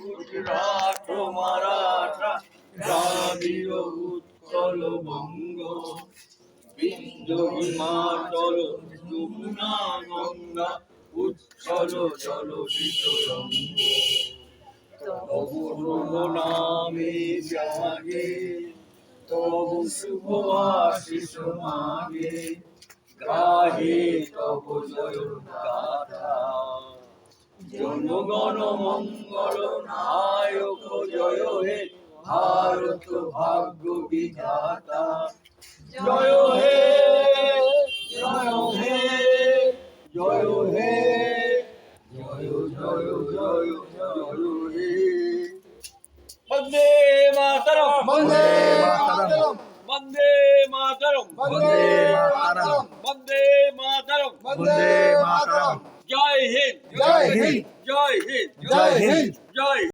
গুজরাট মারাঠা দ্রাবিড় উৎকল বঙ্গ বিন্ধ্য হিমাচল যমুনা গঙ্গা উচ্ছল জল বিতরঙ্গ তবু নামে জাগে তবু শুভ আশিস মাগে গাহে তব জয় গাথা জনগণ মঙ্গল নায়ক জয় হে ভারত ভাগ্য বিধাতা জয় হে জয় হে জয় হে জয় জয় জয় জয় হে বন্দে মাতরম বন্দে মাতরম বন্দে মাতরম বন্দে মাতরম বন্দে মাতরম বন্দে মাতরম জয় হিন্দ জয় হিন্দ জয় হিন্দ জয় হিন্দ জয়